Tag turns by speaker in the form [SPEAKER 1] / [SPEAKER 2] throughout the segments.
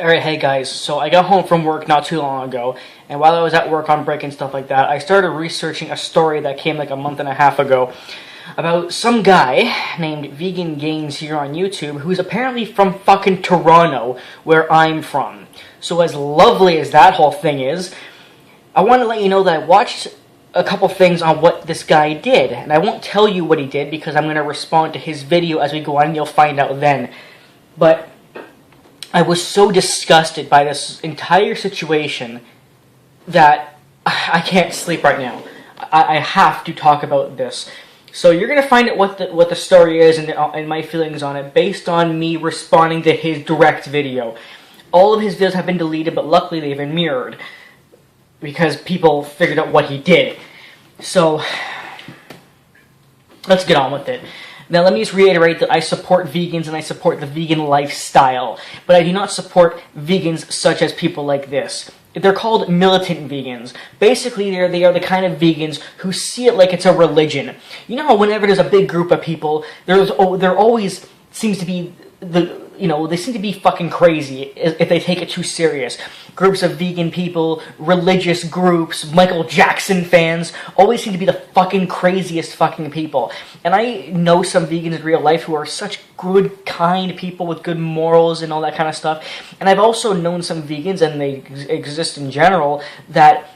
[SPEAKER 1] Alright, hey guys, so I got home from work not too long ago, and while I was at work on break and stuff like that, I started researching a story that came like a month and a half ago about some guy named Vegan Gains here on YouTube who's apparently from fucking Toronto, where I'm from. So as lovely as that whole thing is, I want to let you know that I watched a couple things on what this guy did, and I won't tell you what he did because I'm going to respond to his video as we go on and you'll find out then. But I was so disgusted by this entire situation that I can't sleep right now. I have to talk about this. So you're gonna find out what the story is and my feelings on it based on me responding to his direct video. All of his videos have been deleted, but luckily they've been mirrored because people figured out what he did. So let's get on with it. Now, let me just reiterate that I support vegans and I support the vegan lifestyle, but I do not support vegans such as people like this. They're called militant vegans. Basically, they are the kind of vegans who see it like it's a religion. You know how whenever there's a big group of people, there always seems to be they seem to be fucking crazy if they take it too serious. Groups of vegan people, religious groups, Michael Jackson fans, always seem to be the fucking craziest fucking people. And I know some vegans in real life who are such good, kind people with good morals and all that kind of stuff. And I've also known some vegans, and they exist in general, that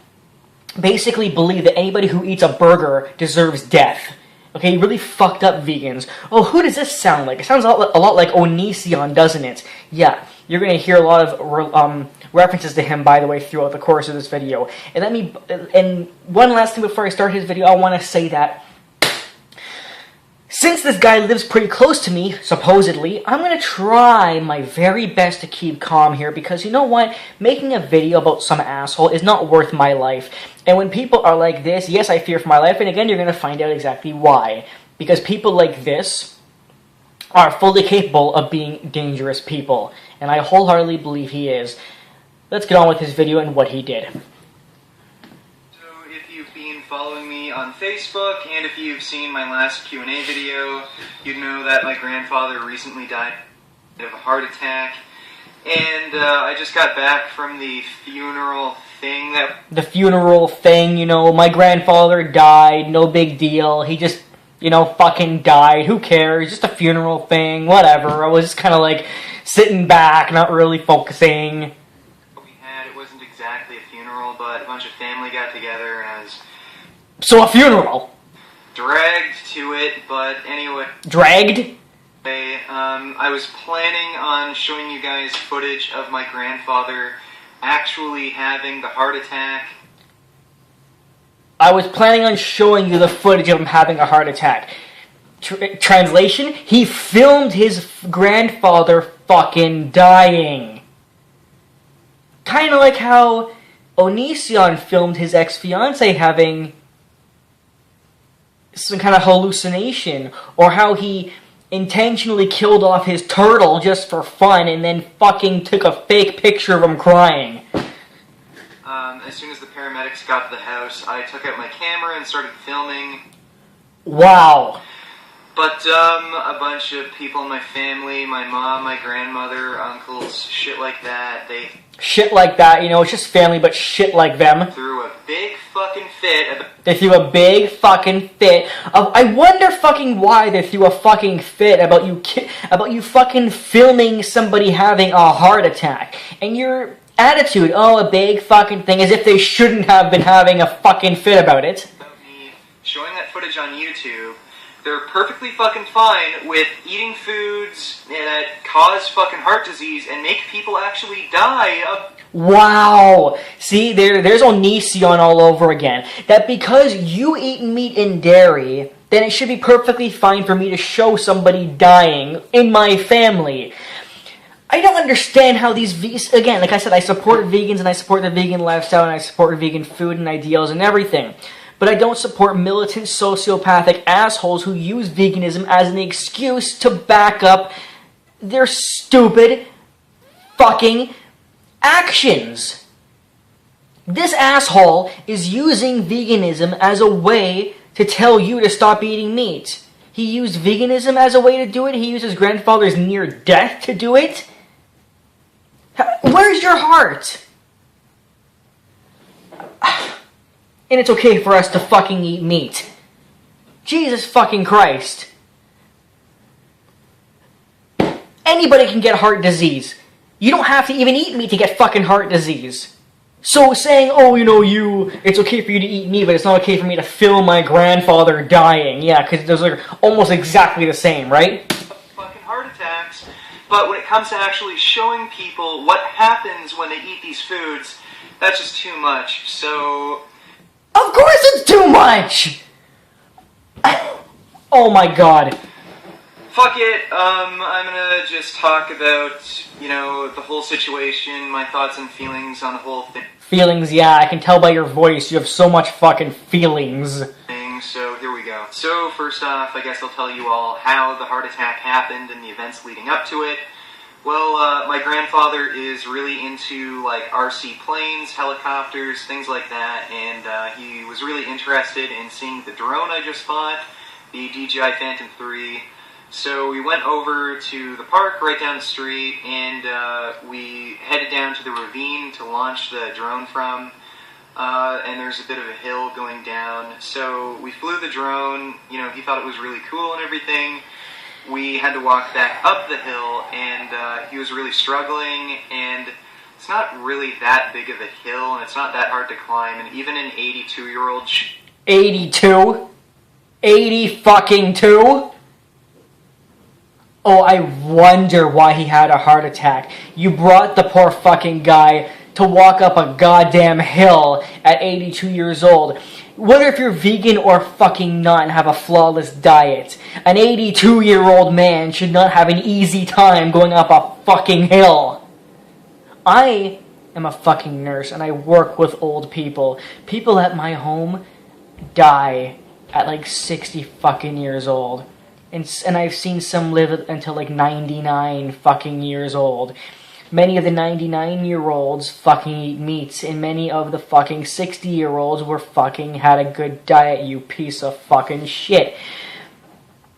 [SPEAKER 1] basically believe that anybody who eats a burger deserves death. Okay, really fucked up vegans. Oh, who does this sound like? It sounds a lot like Onision, doesn't it? Yeah, you're going to hear a lot of references to him, by the way, throughout the course of this video. And one last thing before I start his video, I want to say that since this guy lives pretty close to me, supposedly, I'm going to try my very best to keep calm here because you know what? Making a video about some asshole is not worth my life. And when people are like this, yes, I fear for my life, and again, you're going to find out exactly why. Because people like this are fully capable of being dangerous people. And I wholeheartedly believe he is. Let's get on with his video and what he did.
[SPEAKER 2] Following me on Facebook, and if you've seen my last Q&A video, you'd know that my grandfather recently died of a heart attack, and I just got back from the funeral thing
[SPEAKER 1] my grandfather died, no big deal, he just, fucking died, who cares, just a funeral thing, whatever. I was just kind of like, sitting back, not really focusing.
[SPEAKER 2] It wasn't exactly a funeral, but a bunch of family got together, and I was...
[SPEAKER 1] So a funeral.
[SPEAKER 2] Dragged to it, but anyway.
[SPEAKER 1] Dragged?
[SPEAKER 2] I was planning on showing you guys footage of my grandfather actually having the heart attack.
[SPEAKER 1] I was planning on showing you the footage of him having a heart attack. Translation? He filmed his grandfather fucking dying. Kind of like how Onision filmed his ex-fiancée having some kind of hallucination, or how he intentionally killed off his turtle just for fun and then fucking took a fake picture of him crying.
[SPEAKER 2] As soon as the paramedics got to the house, I took out my camera and started filming.
[SPEAKER 1] Wow.
[SPEAKER 2] But a bunch of people in my family, my mom, my grandmother, uncles, shit like that,
[SPEAKER 1] Shit like that, it's just family, but shit like them.
[SPEAKER 2] Threw a big fucking fit.
[SPEAKER 1] They threw a big fucking fit. I wonder fucking why they threw a fucking fit about you fucking filming somebody having a heart attack. And your attitude, a big fucking thing, as if they shouldn't have been having a fucking fit about it.
[SPEAKER 2] Me showing that footage on YouTube. They're perfectly fucking fine with eating foods that cause fucking heart disease and make people actually die of...
[SPEAKER 1] Wow! See, there's Onision all over again. That because you eat meat and dairy, then it should be perfectly fine for me to show somebody dying in my family. I don't understand how these again, like I said, I support vegans and I support the vegan lifestyle and I support vegan food and ideals and everything. But I don't support militant, sociopathic assholes who use veganism as an excuse to back up their stupid fucking actions. This asshole is using veganism as a way to tell you to stop eating meat. He used veganism as a way to do it. He used his grandfather's near death to do it. Where Where's your heart? And it's okay for us to fucking eat meat. Jesus fucking Christ. Anybody can get heart disease. You don't have to even eat meat to get fucking heart disease. So saying, oh, it's okay for you to eat meat, but it's not okay for me to film my grandfather dying. Yeah, because those are almost exactly the same, right?
[SPEAKER 2] Fucking heart attacks. But when it comes to actually showing people what happens when they eat these foods, that's just too much. So...
[SPEAKER 1] Of course it's too much! Oh my god.
[SPEAKER 2] Fuck it, I'm gonna just talk about, the whole situation, my thoughts and feelings on the whole thing.
[SPEAKER 1] Feelings, yeah, I can tell by your voice, you have so much fucking feelings.
[SPEAKER 2] So here we go. So first off, I guess I'll tell you all how the heart attack happened and the events leading up to it. Well, my grandfather is really into, RC planes, helicopters, things like that, and he was really interested in seeing the drone I just bought, the DJI Phantom 3. So we went over to the park right down the street, and we headed down to the ravine to launch the drone from, and there's a bit of a hill going down. So we flew the drone, he thought it was really cool and everything. We had to walk back up the hill, and he was really struggling, and it's not really that big of a hill, and it's not that hard to climb, and even an 82-year-old...
[SPEAKER 1] 82? 80 fucking 2? Oh, I wonder why he had a heart attack. You brought the poor fucking guy to walk up a goddamn hill at 82 years old. Whether if you're vegan or fucking not and have a flawless diet, an 82-year-old man should not have an easy time going up a fucking hill. I am a fucking nurse and I work with old people. People at my home die at 60 fucking years old. And I've seen some live until 99 fucking years old. Many of the 99-year-olds fucking eat meats, and many of the fucking 60-year-olds were fucking had a good diet, you piece of fucking shit.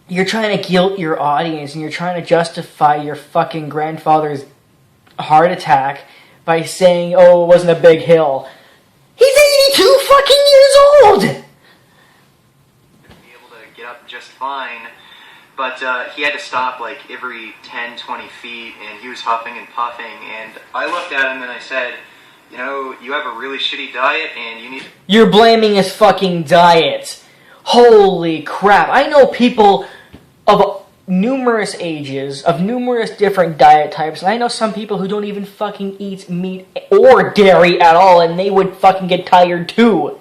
[SPEAKER 1] You're trying to guilt your audience, and you're trying to justify your fucking grandfather's heart attack by saying, oh, it wasn't a big hill. He's 82 fucking years old!
[SPEAKER 2] Be able to get up just fine. But he had to stop every 10, 20 feet, and he was huffing and puffing, and I looked at him and I said, you have a really shitty diet, and you need...
[SPEAKER 1] You're blaming his fucking diet. Holy crap. I know people of numerous ages, of numerous different diet types, and I know some people who don't even fucking eat meat or dairy at all, and they would fucking get tired too.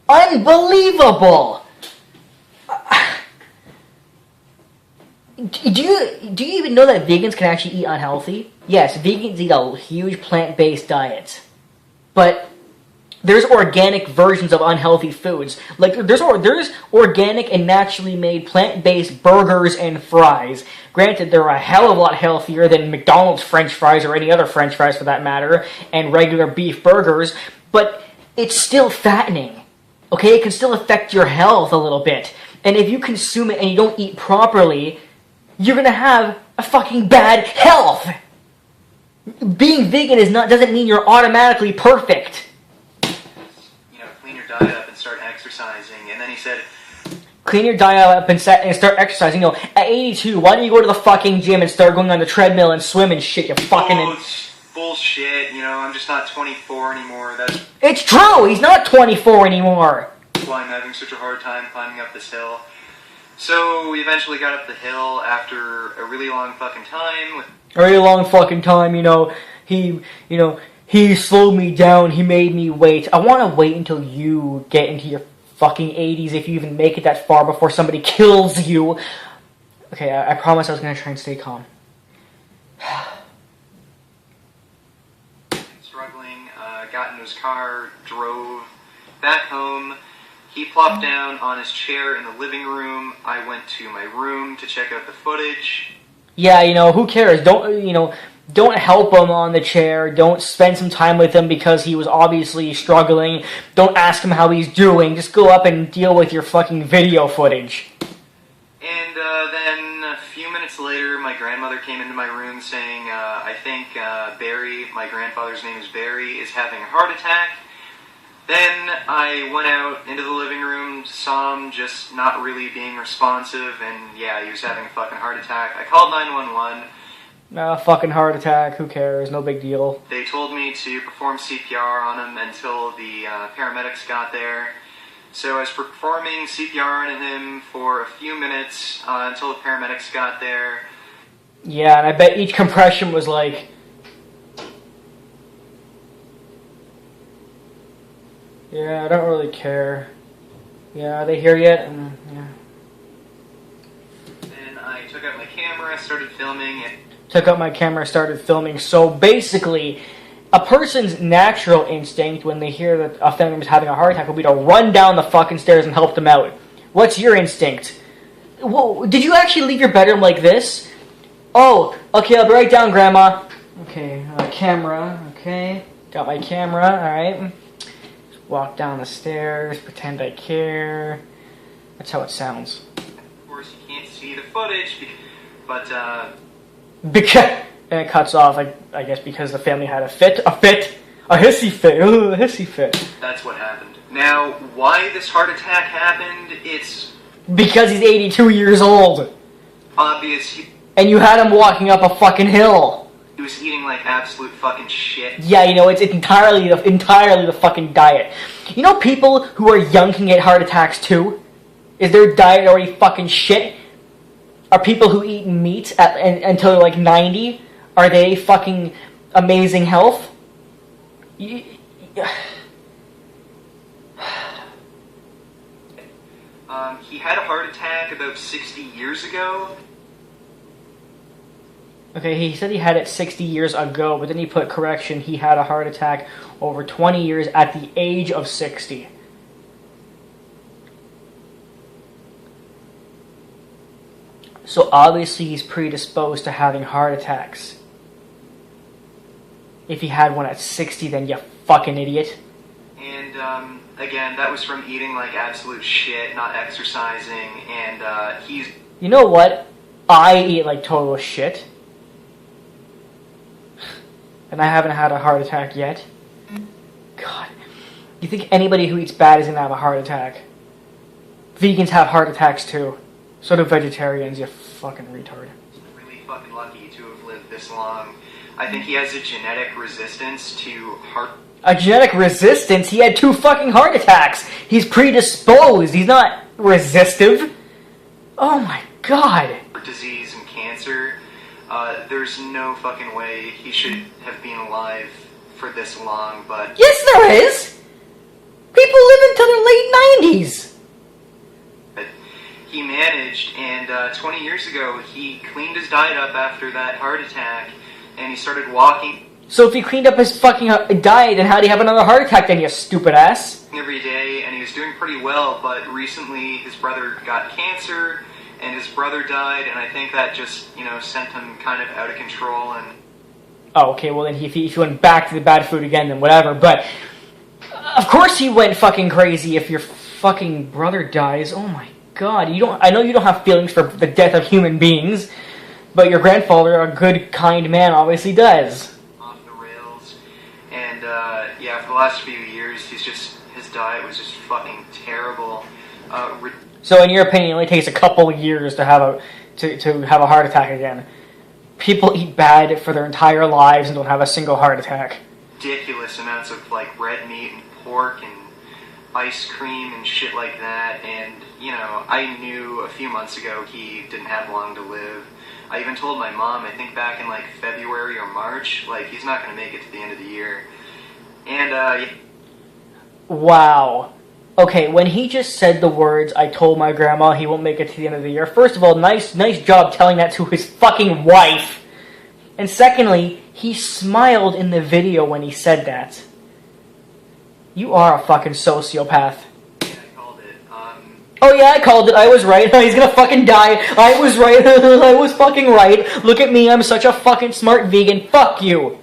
[SPEAKER 1] Unbelievable! Do you even know that vegans can actually eat unhealthy? Yes, vegans eat a huge plant-based diet. But there's organic versions of unhealthy foods. There's organic and naturally made plant-based burgers and fries. Granted, they're a hell of a lot healthier than McDonald's French fries or any other French fries for that matter, and regular beef burgers, but it's still fattening. Okay, it can still affect your health a little bit. And if you consume it and you don't eat properly, you're gonna have a fucking bad health. Being vegan doesn't mean you're automatically perfect.
[SPEAKER 2] Clean your diet up and start exercising. And then he said,
[SPEAKER 1] clean your diet up and start exercising. At 82, why don't you go to the fucking gym and start going on the treadmill and swim and shit, you fucking...
[SPEAKER 2] Oh, it's bullshit, I'm just not 24 anymore.
[SPEAKER 1] It's true, he's not 24 anymore.
[SPEAKER 2] That's why I'm having such a hard time climbing up this hill. So we eventually got up the hill after a really long fucking time.
[SPEAKER 1] A really long fucking time, he slowed me down, he made me wait. I want to wait until you get into your fucking 80s, if you even make it that far before somebody kills you. Okay, I promise I was going to try and stay calm.
[SPEAKER 2] Struggling, got into his car, drove back home. He plopped down on his chair in the living room. I went to my room to check out the footage.
[SPEAKER 1] Yeah, who cares? Don't help him on the chair. Don't spend some time with him because he was obviously struggling. Don't ask him how he's doing. Just go up and deal with your fucking video footage.
[SPEAKER 2] And then a few minutes minutes later, my grandmother came into my room saying, I think Barry, my grandfather's name is Barry, is having a heart attack. Then I went out into the living room, saw him just not really being responsive, and yeah, he was having a fucking heart attack. I called 911.
[SPEAKER 1] Fucking heart attack, who cares, no big deal.
[SPEAKER 2] They told me to perform CPR on him until the paramedics got there. So I was performing CPR on him for a few minutes until the paramedics got there.
[SPEAKER 1] Yeah, and I bet each compression was like... Yeah, I don't really care. Yeah, are they here yet? Yeah.
[SPEAKER 2] Then I took out my camera, started filming, and...
[SPEAKER 1] Took out my camera, started filming. So basically, a person's natural instinct when they hear that a family member is having a heart attack will be to run down the fucking stairs and help them out. What's your instinct? Whoa, did you actually leave your bedroom like this? Oh, okay, I'll be right down, Grandma. Okay, camera, okay. Got my camera, alright. Walk down the stairs, pretend I care. That's how it sounds.
[SPEAKER 2] Of course, you can't see the footage, but,
[SPEAKER 1] Because... And it cuts off, I guess, because the family had a hissy fit.
[SPEAKER 2] That's what happened. Now, why this heart attack happened, it's...
[SPEAKER 1] Because he's 82 years old.
[SPEAKER 2] Obvious.
[SPEAKER 1] And you had him walking up a fucking hill.
[SPEAKER 2] He was eating like absolute fucking shit.
[SPEAKER 1] Yeah, you know, it's entirely the fucking diet. You know people who are young can get heart attacks too? Is their diet already fucking shit? Are people who eat meat until they're like 90, are they fucking amazing health?
[SPEAKER 2] He had a heart attack about 60 years ago.
[SPEAKER 1] Okay, he said he had it 60 years ago, but then he put correction, he had a heart attack over 20 years at the age of 60. So obviously he's predisposed to having heart attacks. If he had one at 60, then you fucking idiot.
[SPEAKER 2] And, again, that was from eating like absolute shit, not exercising, and, he's...
[SPEAKER 1] You know what? I eat like total shit. And I haven't had a heart attack yet. God. You think anybody who eats bad is gonna have a heart attack? Vegans have heart attacks too. So do vegetarians, you fucking retard.
[SPEAKER 2] Really fucking lucky to have lived this long. I think he has a genetic resistance to heart...
[SPEAKER 1] A genetic resistance? He had 2 fucking heart attacks! He's predisposed, he's not resistive! Oh my god!
[SPEAKER 2] Disease and cancer. There's no fucking way he should have been alive for this long, but...
[SPEAKER 1] Yes there is! People live until their late 90s!
[SPEAKER 2] He managed, and 20 years ago, he cleaned his diet up after that heart attack, and he started walking.
[SPEAKER 1] So if he cleaned up his fucking diet, then how'd he have another heart attack then, you stupid ass?
[SPEAKER 2] Every day, and he was doing pretty well, but recently his brother got cancer, and his brother died, and I think that just, you know, sent him kind of out of control, and...
[SPEAKER 1] Oh, okay, well then if he went back to the bad food again, then whatever, but... Of course he went fucking crazy if your fucking brother dies, oh my god, I know you don't have feelings for the death of human beings, but your grandfather, a good, kind man, obviously does.
[SPEAKER 2] Off the rails. And, yeah, for the last few years, his diet was just fucking terrible.
[SPEAKER 1] So in your opinion, it only takes a couple of years to have a heart attack again. People eat bad for their entire lives and don't have a single heart attack.
[SPEAKER 2] Ridiculous amounts of, like, red meat and pork and ice cream and shit like that, and, you know, I knew a few months ago he didn't have long to live. I even told my mom, I think back in, like, February or March, like, he's not going to make it to the end of the year. And,
[SPEAKER 1] Wow. Okay, when he just said the words, I told my grandma he won't make it to the end of the year, first of all, nice job telling that to his fucking wife. And secondly, he smiled in the video when he said that. You are a fucking sociopath.
[SPEAKER 2] Yeah, I called it.
[SPEAKER 1] Oh yeah, I called it. I was right. He's gonna fucking die. I was right. I was fucking right. Look at me. I'm such a fucking smart vegan. Fuck you.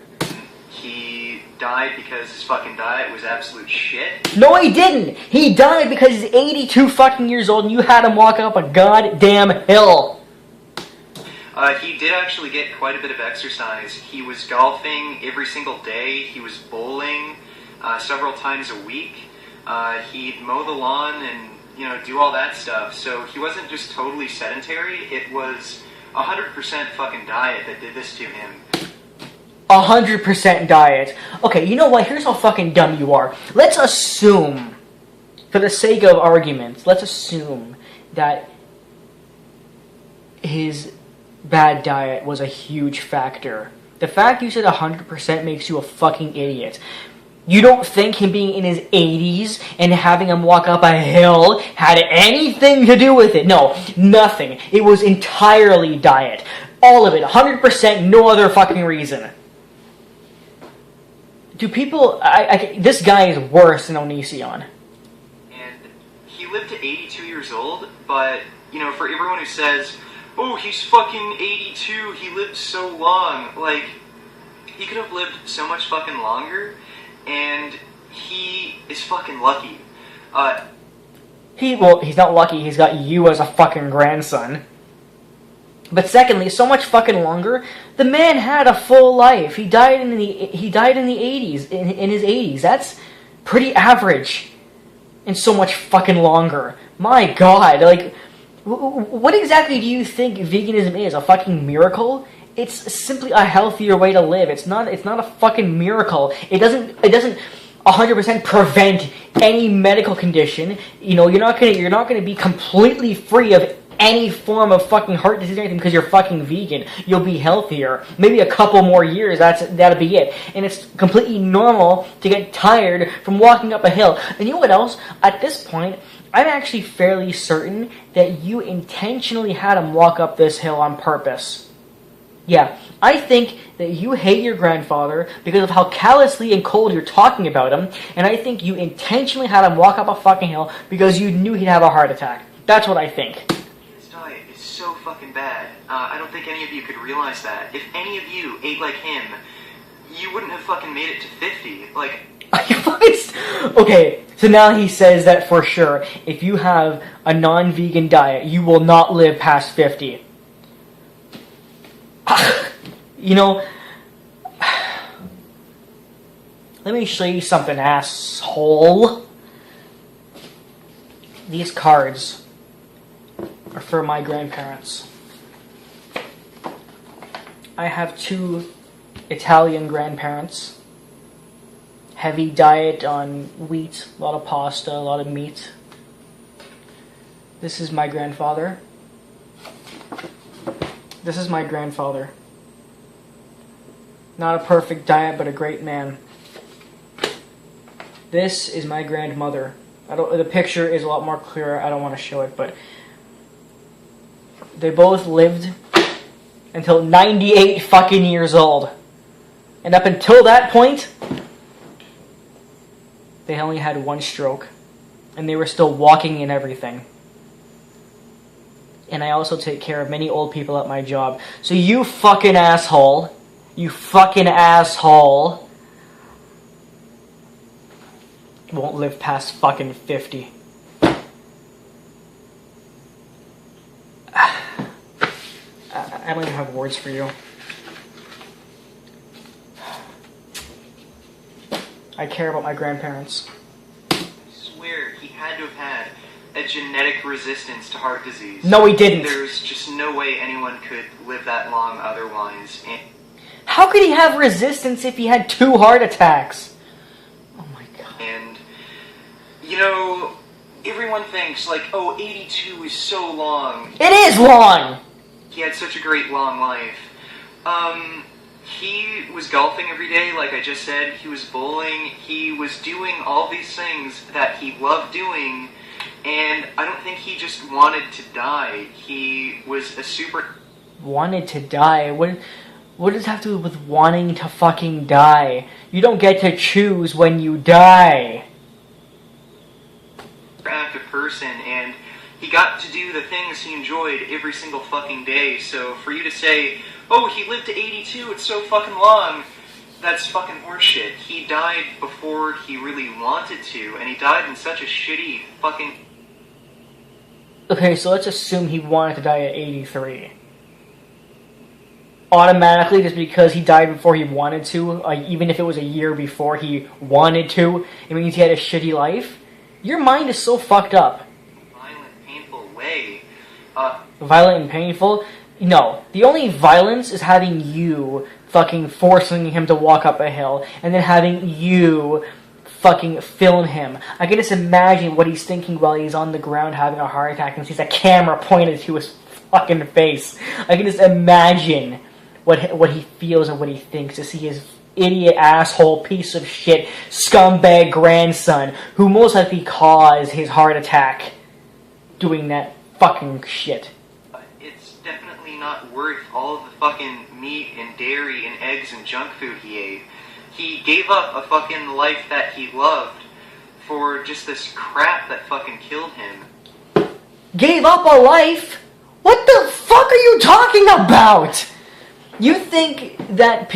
[SPEAKER 2] He died because his fucking diet was absolute shit.
[SPEAKER 1] No, he didn't. He died because he's 82 fucking years old and you had him walk up a goddamn hill.
[SPEAKER 2] He did actually get quite a bit of exercise. He was golfing every single day. He was bowling several times a week. He'd mow the lawn and, do all that stuff. So he wasn't just totally sedentary. It was 100% fucking diet that did this to him.
[SPEAKER 1] 100% diet. Okay, you know what? Here's how fucking dumb you are. Let's assume, for the sake of argument, let's assume that his bad diet was a huge factor. The fact you said 100% makes you a fucking idiot. You don't think him being in his 80s and having him walk up a hill had anything to do with it? No, nothing. It was entirely diet. All of it. 100%, no other fucking reason. Do people... this guy is worse than Onision.
[SPEAKER 2] And he lived to 82 years old, but, for everyone who says, oh, he's fucking 82, he lived so long, like, he could have lived so much fucking longer, and he is fucking lucky.
[SPEAKER 1] He's not lucky, he's got you as a fucking grandson. But secondly, so much fucking longer, the man had a full life. He died in the 80s, in his 80s. That's pretty average. And so much fucking longer. My god, like, what exactly do you think veganism is? A fucking miracle? It's simply a healthier way to live. It's not a fucking miracle. It doesn't 100% prevent any medical condition. You're not gonna be completely free of any form of fucking heart disease or anything because you're fucking vegan. You'll be healthier. Maybe a couple more years, that'll be it. And it's completely normal to get tired from walking up a hill. And you know what else? At this point, I'm actually fairly certain that you intentionally had him walk up this hill on purpose. Yeah, I think that you hate your grandfather because of how callously and cold you're talking about him, and I think you intentionally had him walk up a fucking hill because you knew he'd have a heart attack. That's what I think.
[SPEAKER 2] His diet is so fucking bad. I don't think any of you could realize that. If any of you ate like him, you wouldn't have fucking made it to 50. Like...
[SPEAKER 1] Okay, so now he says that for sure, if you have a non-vegan diet, you will not live past 50. Let me show you something, asshole. These cards are for my grandparents. I have 2 Italian grandparents. Heavy diet on wheat, a lot of pasta, a lot of meat. This is my grandfather. This is my grandfather. Not a perfect diet, but a great man. This is my grandmother. The picture is a lot more clearer. I don't want to show it, but they both lived until 98 fucking years old. And up until that point, they only had 1 stroke. And they were still walking and everything. And I also take care of many old people at my job. So you fucking asshole, won't live past fucking 50. I don't even have words for you. I care about my grandparents.
[SPEAKER 2] I swear, he had to have had a genetic resistance to heart disease.
[SPEAKER 1] No, he didn't.
[SPEAKER 2] There's just no way anyone could live that long otherwise. And
[SPEAKER 1] how could he have resistance if he had 2 heart attacks? Oh my god.
[SPEAKER 2] And, everyone thinks, like, oh, 82 is so long.
[SPEAKER 1] It is long!
[SPEAKER 2] He had such a great long life. He was golfing every day, like I just said. He was bowling. He was doing all these things that he loved doing. And I don't think he just wanted to die. He was a super...
[SPEAKER 1] Wanted to die? What does it have to do with wanting to fucking die? You don't get to choose when you die.
[SPEAKER 2] Active person, and he got to do the things he enjoyed every single fucking day. So for you to say, oh, he lived to 82, it's so fucking long, that's fucking horseshit. He died before he really wanted to, and he died in such a shitty fucking...
[SPEAKER 1] Okay, so let's assume he wanted to die at 83. automatically, just because he died before he wanted to, even if it was a year before he wanted to, it means he had a shitty life. Your mind is so fucked up.
[SPEAKER 2] Violent, painful way.
[SPEAKER 1] Violent and painful? No. The only violence is having you fucking forcing him to walk up a hill, and then having you fucking film him. I can just imagine what he's thinking while he's on the ground having a heart attack and sees a camera pointed to his fucking face. I can just imagine what he feels and what he thinks to see his idiot, asshole, piece of shit, scumbag grandson, who most likely caused his heart attack, doing that fucking shit.
[SPEAKER 2] It's definitely not worth all of the fucking meat and dairy and eggs and junk food he ate. He gave up a fucking life that he loved for just this crap that fucking killed him.
[SPEAKER 1] Gave up a life? What the fuck are you talking about? You think that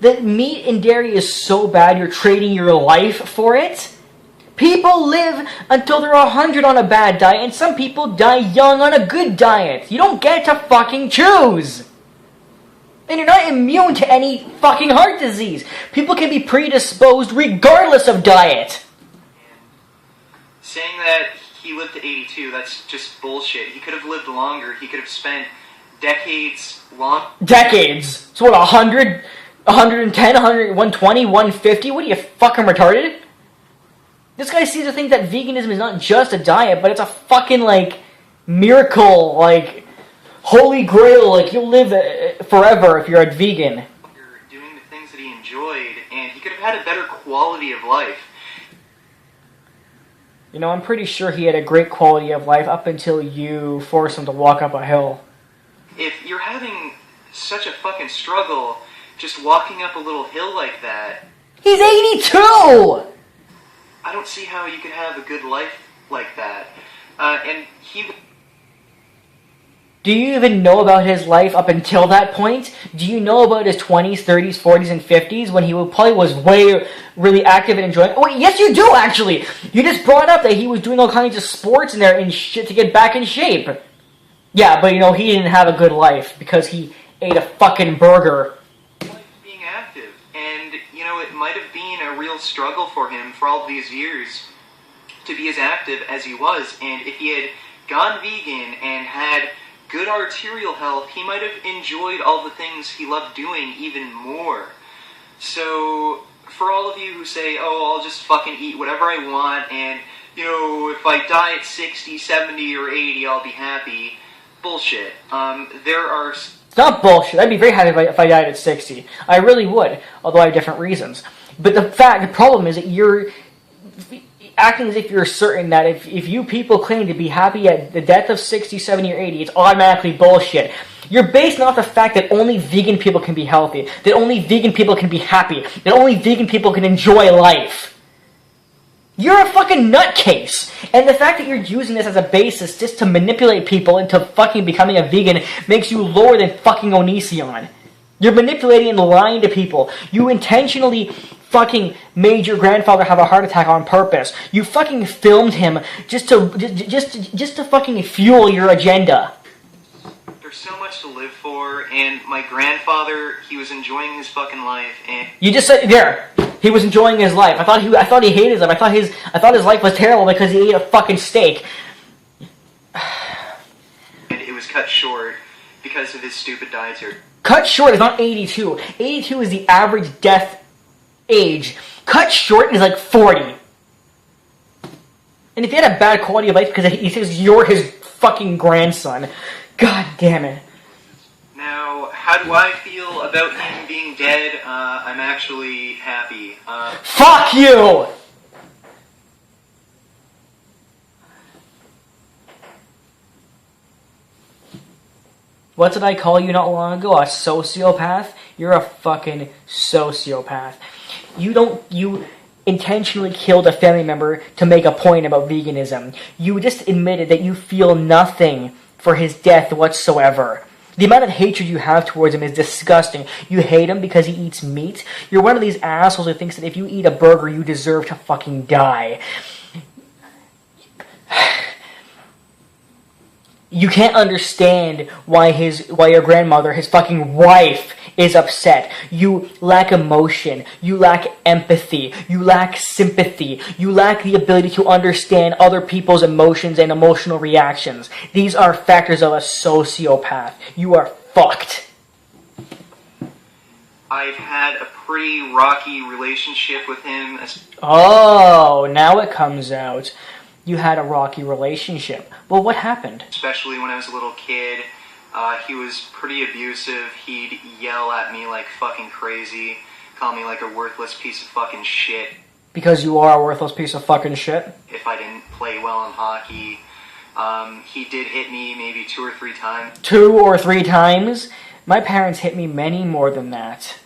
[SPEAKER 1] that meat and dairy is so bad you're trading your life for it? People live until they're 100 on a bad diet, and some people die young on a good diet. You don't get to fucking choose. And you're not immune to any fucking heart disease. People can be predisposed regardless of diet.
[SPEAKER 2] Saying that he lived to 82, that's just bullshit. He could have lived longer. He could have spent decades long.
[SPEAKER 1] Decades? So what, 100, 110, 100, 120, 150? What are you, fucking retarded? This guy seems to think that veganism is not just a diet, but it's a fucking, miracle, holy grail, you'll live forever if you're a vegan.
[SPEAKER 2] Doing the things that he enjoyed, and he could have had a better quality of life.
[SPEAKER 1] You know, I'm pretty sure he had a great quality of life up until you forced him to walk up a hill.
[SPEAKER 2] If you're having such a fucking struggle just walking up a little hill like that...
[SPEAKER 1] He's 82!
[SPEAKER 2] I don't see how you could have a good life like that. And he...
[SPEAKER 1] Do you even know about his life up until that point? Do you know about his 20s, 30s, 40s, and 50s when he probably was really active and enjoying... Oh, wait, yes you do, actually! You just brought up that he was doing all kinds of sports in there and shit to get back in shape. Yeah, but he didn't have a good life because he ate a fucking burger.
[SPEAKER 2] Being active, and, it might have been a real struggle for him for all these years to be as active as he was, and if he had gone vegan and had good arterial health, he might have enjoyed all the things he loved doing even more. So, for all of you who say, oh, I'll just fucking eat whatever I want, and, if I die at 60, 70, or 80, I'll be happy. Bullshit. There are...
[SPEAKER 1] It's not bullshit. I'd be very happy if I died at 60. I really would, although I have different reasons. But the problem is that you're acting as if you're certain that if you people claim to be happy at the death of 60, 70, or 80, it's automatically bullshit. You're basing off the fact that only vegan people can be healthy, that only vegan people can be happy, that only vegan people can enjoy life. You're a fucking nutcase. And the fact that you're using this as a basis just to manipulate people into fucking becoming a vegan makes you lower than fucking Onision. You're manipulating and lying to people. You intentionally fucking made your grandfather have a heart attack on purpose. You fucking filmed him just to fucking fuel your agenda.
[SPEAKER 2] There's so much to live for, and my grandfather, he was enjoying his fucking life, and...
[SPEAKER 1] You just said, there, he was enjoying his life. I thought he hated his life. I thought his life was terrible because he ate a fucking steak.
[SPEAKER 2] And it was cut short because of his stupid dietary.
[SPEAKER 1] Cut short is not 82. 82 is the average death age. Cut short is 40. And if he had a bad quality of life because he says you're his fucking grandson, god damn it.
[SPEAKER 2] Now, how do I feel about him being dead? I'm actually happy.
[SPEAKER 1] Fuck you! What did I call you not long ago? A sociopath? You're a fucking sociopath. You intentionally killed a family member to make a point about veganism. You just admitted that you feel nothing for his death whatsoever. The amount of hatred you have towards him is disgusting. You hate him because he eats meat. You're one of these assholes who thinks that if you eat a burger, you deserve to fucking die. You can't understand why your grandmother, his fucking wife, is upset. You lack emotion. You lack empathy. You lack sympathy. You lack the ability to understand other people's emotions and emotional reactions. These are factors of a sociopath. You are fucked.
[SPEAKER 2] I've had a pretty rocky relationship with him.
[SPEAKER 1] Oh, now it comes out. You had a rocky relationship. Well, what happened?
[SPEAKER 2] Especially when I was a little kid. He was pretty abusive. He'd yell at me like fucking crazy, call me like a worthless piece of fucking shit.
[SPEAKER 1] Because you are a worthless piece of fucking shit?
[SPEAKER 2] If I didn't play well in hockey. He did hit me maybe 2 or 3 times.
[SPEAKER 1] 2 or 3 times? My parents hit me many more than that.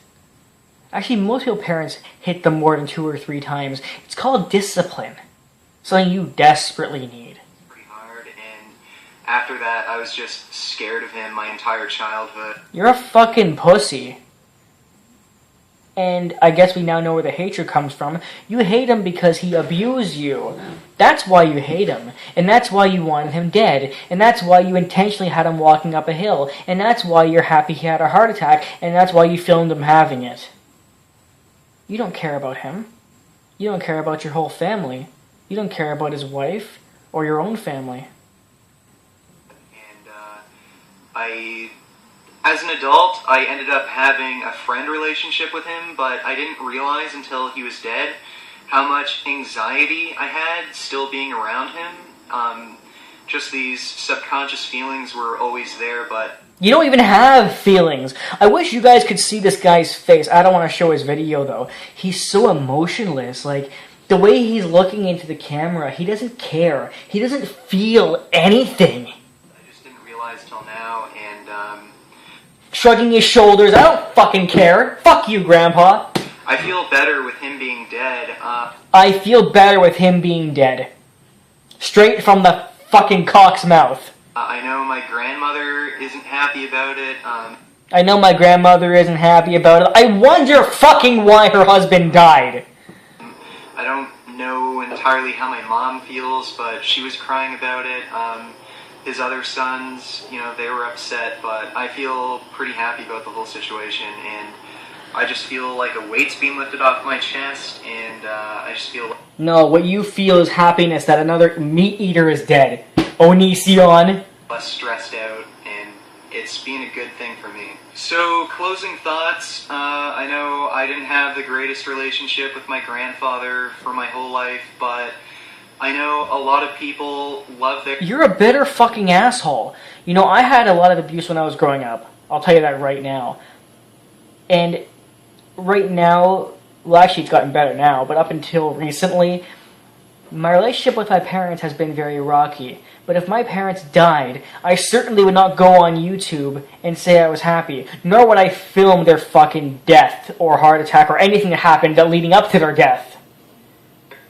[SPEAKER 1] Actually, most people's parents hit them more than 2 or 3 times. It's called discipline. Something you desperately need.
[SPEAKER 2] Pretty hard, and after that, I was just scared of him my entire childhood.
[SPEAKER 1] You're a fucking pussy. And I guess we now know where the hatred comes from. You hate him because he abused you. That's why you hate him. And that's why you wanted him dead. And that's why you intentionally had him walking up a hill. And that's why you're happy he had a heart attack. And that's why you filmed him having it. You don't care about him. You don't care about your whole family. You don't care about his wife or your own family.
[SPEAKER 2] And, as an adult, I ended up having a friend relationship with him, but I didn't realize until he was dead how much anxiety I had still being around him. Just these subconscious feelings were always there, but...
[SPEAKER 1] You don't even have feelings. I wish you guys could see this guy's face. I don't want to show his video, though. He's so emotionless. Like, the way he's looking into the camera, he doesn't care. He doesn't feel anything.
[SPEAKER 2] I just didn't realize till now, and,
[SPEAKER 1] Shrugging his shoulders, I don't fucking care. Fuck you, Grandpa.
[SPEAKER 2] I feel better with him being dead.
[SPEAKER 1] I feel better with him being dead. Straight from the fucking cock's mouth.
[SPEAKER 2] I know my grandmother isn't happy about it.
[SPEAKER 1] I know my grandmother isn't happy about it. I wonder fucking why her husband died.
[SPEAKER 2] I don't know entirely how my mom feels, but she was crying about it. His other sons, they were upset, but I feel pretty happy about the whole situation, and I just feel like a weight's being lifted off my chest, and I just feel...
[SPEAKER 1] No, what you feel is happiness that another meat eater is dead. Onision.
[SPEAKER 2] Less stressed out, and it's been a good thing for me. So, closing thoughts, I know I didn't have the greatest relationship with my grandfather for my whole life, but I know a lot of people love their...
[SPEAKER 1] You're a bitter fucking asshole. I had a lot of abuse when I was growing up. I'll tell you that right now. And right now, well, actually it's gotten better now, but up until recently, my relationship with my parents has been very rocky. But if my parents died, I certainly would not go on YouTube and say I was happy, nor would I film their fucking death or heart attack or anything that happened leading up to their death.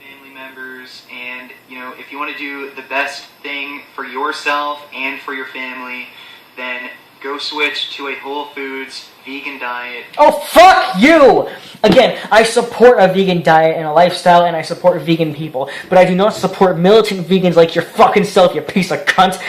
[SPEAKER 2] Family members, and, if you want to do the best thing for yourself and for your family, then go switch to a Whole Foods vegan diet.
[SPEAKER 1] Oh, fuck you! Again, I support a vegan diet and a lifestyle, and I support vegan people, but I do not support militant vegans like your fucking self, you piece of cunt.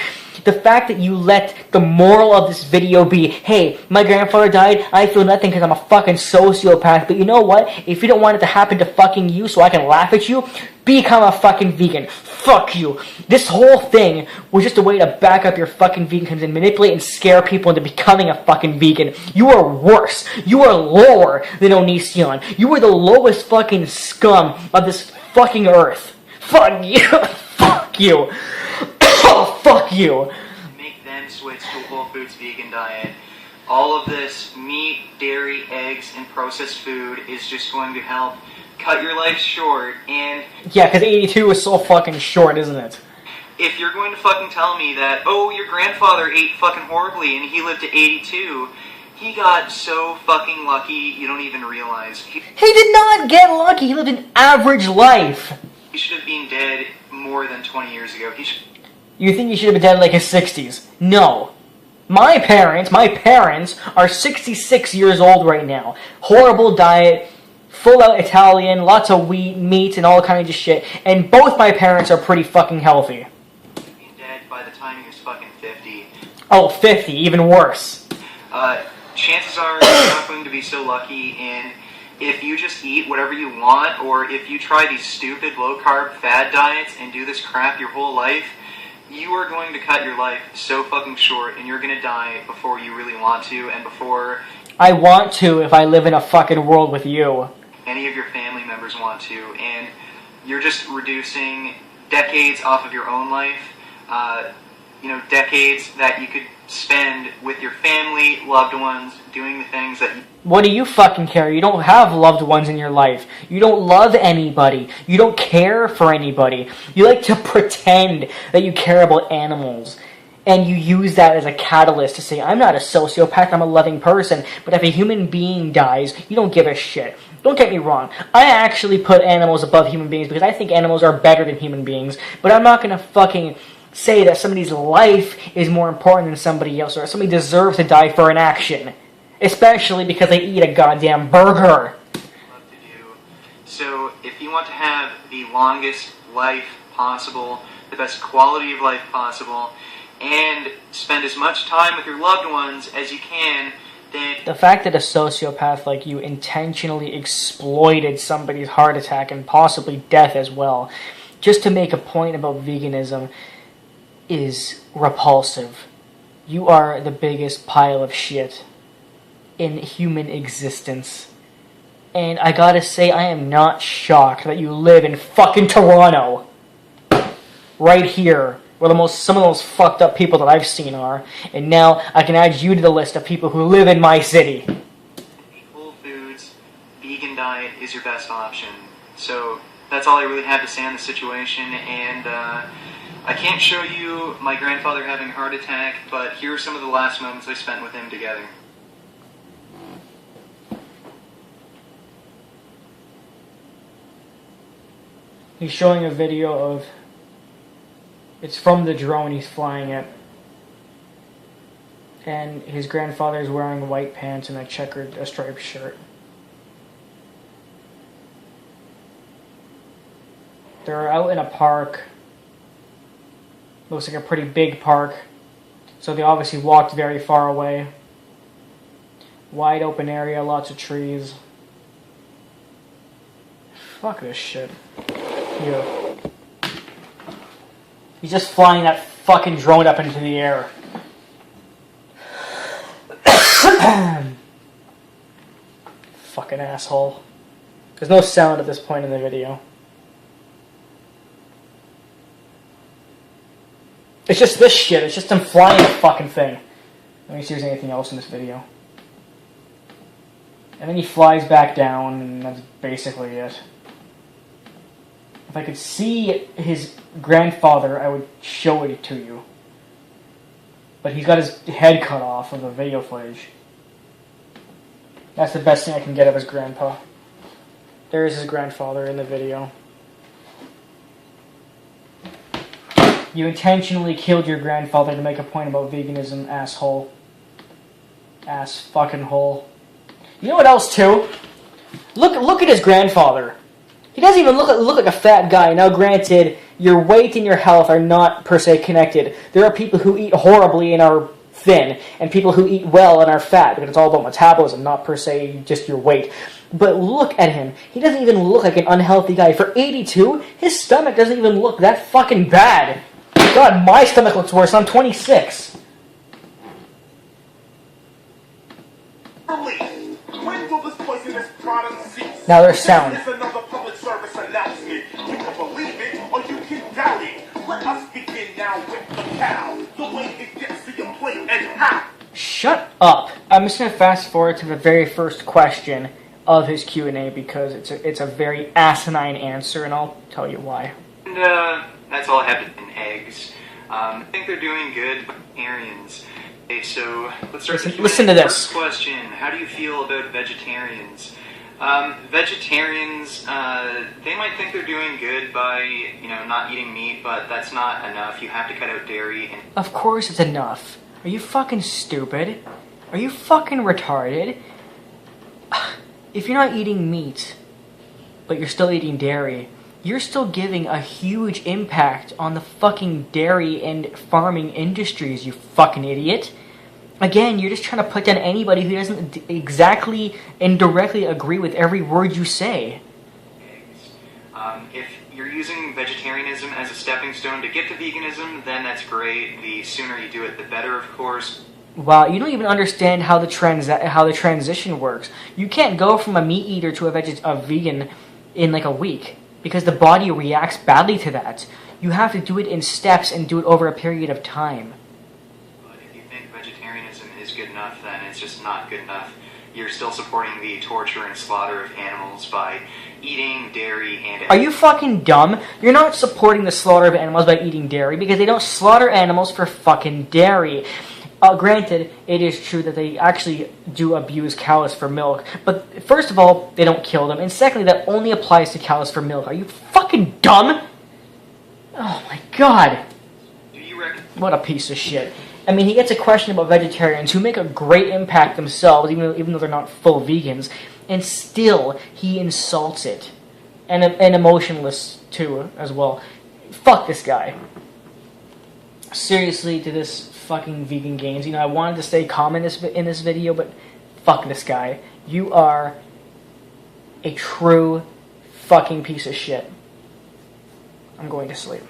[SPEAKER 1] The fact that you let the moral of this video be, hey, my grandfather died, I feel nothing because I'm a fucking sociopath, but you know what? If you don't want it to happen to fucking you so I can laugh at you, become a fucking vegan. Fuck you. This whole thing was just a way to back up your fucking veganism and manipulate and scare people into becoming a fucking vegan. You are worse. You are lower than Onision. You are the lowest fucking scum of this fucking earth. Fuck you. Fuck you. Oh, fuck you.
[SPEAKER 2] Make them switch to a Whole Foods vegan diet. All of this meat, dairy, eggs, and processed food is just going to help cut your life short, and...
[SPEAKER 1] Yeah, because 82 is so fucking short, isn't it?
[SPEAKER 2] If you're going to fucking tell me that, oh, your grandfather ate fucking horribly and he lived to 82, he got so fucking lucky you don't even realize.
[SPEAKER 1] He did not get lucky. He lived an average life.
[SPEAKER 2] He should have been dead more than 20 years ago.
[SPEAKER 1] You think he should have been dead in like his 60s? No. My parents are 66 years old right now. Horrible diet, full out Italian, lots of wheat, meat, and all kinds of shit. And both my parents are pretty fucking healthy.
[SPEAKER 2] He's dead by the time he was fucking 50.
[SPEAKER 1] Oh, 50, even worse.
[SPEAKER 2] Chances are you're not going to be so lucky, and if you just eat whatever you want, or if you try these stupid low-carb fad diets and do this crap your whole life, you are going to cut your life so fucking short, and you're going to die before you really want to, and before
[SPEAKER 1] I want to if I live in a fucking world with you.
[SPEAKER 2] Any of your family members want to, and you're just reducing decades off of your own life, decades that you could spend with your family, loved ones, doing the things that you...
[SPEAKER 1] What do you fucking care? You don't have loved ones in your life. You don't love anybody. You don't care for anybody. You like to pretend that you care about animals. And you use that as a catalyst to say, I'm not a sociopath, I'm a loving person. But if a human being dies, you don't give a shit. Don't get me wrong. I actually put animals above human beings because I think animals are better than human beings. But I'm not going to fucking say that somebody's life is more important than somebody else, or somebody deserves to die for an action. Especially because they eat a goddamn burger.
[SPEAKER 2] Love to do. So, if you want to have the longest life possible, the best quality of life possible, and spend as much time with your loved ones as you can, then...
[SPEAKER 1] The fact that a sociopath like you intentionally exploited somebody's heart attack and possibly death as well, just to make a point about veganism, is repulsive. You are the biggest pile of shit in human existence. And I gotta say, I am not shocked that you live in fucking Toronto. Right here, where some of the most fucked up people that I've seen are. And now I can add you to the list of people who live in my city.
[SPEAKER 2] Whole Foods, vegan diet is your best option. So that's all I really have to say on the situation, and I can't show you my grandfather having a heart attack, but here are some of the last moments I spent with him together.
[SPEAKER 1] He's showing a video of... It's from the drone, he's flying it. And his grandfather's wearing white pants and a striped shirt. They're out in a park. Looks like a pretty big park. So they obviously walked very far away. Wide open area, lots of trees. Fuck this shit. Here. He's just flying that fucking drone up into the air. Fucking asshole. There's no sound at this point in the video. It's just this shit. It's just him flying the fucking thing. Let me see if there's anything else in this video. And then he flies back down, and that's basically it. If I could see his grandfather, I would show it to you. But he's got his head cut off of the video footage. That's the best thing I can get of his grandpa. There is his grandfather in the video. You intentionally killed your grandfather to make a point about veganism, asshole. Ass fucking hole. You know what else, too? Look at his grandfather. He doesn't even look like a fat guy. Now, granted, your weight and your health are not per se connected. There are people who eat horribly and are thin, and people who eat well and are fat, because it's all about metabolism, not per se just your weight. But look at him. He doesn't even look like an unhealthy guy. For 82, his stomach doesn't even look that fucking bad. God, my stomach looks worse. I'm 26.
[SPEAKER 3] When will this poisonous product cease?
[SPEAKER 1] Now there's sound.
[SPEAKER 3] This is another public service announcement. You can believe it or you can doubt it. Let us begin now with the cow. The way it gets to your plate and how.
[SPEAKER 1] Shut up. I'm just going to fast forward to the very first question of his Q&A because it's a very asinine answer, and I'll tell you why.
[SPEAKER 2] And that's all I have to eggs. I think they're doing good, vegetarians. Okay, so let's start.
[SPEAKER 1] Listen to this.
[SPEAKER 2] First question: how do you feel about vegetarians? Vegetarians, they might think they're doing good by not eating meat, but that's not enough. You have to cut out dairy. And
[SPEAKER 1] Of course it's enough. Are you fucking stupid? Are you fucking retarded? If you're not eating meat, but you're still eating dairy, you're still giving a huge impact on the fucking dairy and farming industries, you fucking idiot. Again, you're just trying to put down anybody who doesn't exactly and directly agree with every word you say.
[SPEAKER 2] If you're using vegetarianism as a stepping stone to get to veganism, then that's great. The sooner you do it, the better, of course.
[SPEAKER 1] Wow, you don't even understand how the transition works. You can't go from a meat eater to a vegan in like a week, because the body reacts badly to that. You have to do it in steps and do it over a period of time.
[SPEAKER 2] But if you think vegetarianism is good enough, then it's just not good enough. You're still supporting the torture and slaughter of animals by eating dairy and...
[SPEAKER 1] Are you fucking dumb? You're not supporting the slaughter of animals by eating dairy, because they don't slaughter animals for fucking dairy. Granted, it is true that they actually do abuse cows for milk, but first of all, they don't kill them, and secondly, that only applies to cows for milk. Are you fucking dumb? Oh my god.
[SPEAKER 2] Do you reckon...
[SPEAKER 1] What a piece of shit. I mean, he gets a question about vegetarians who make a great impact themselves, even though they're not full vegans, and still he insults it. And emotionless, too, as well. Fuck this guy. Seriously, to this fucking vegan gains. I wanted to stay calm in this video, but fuck this guy. You are a true fucking piece of shit. I'm going to sleep.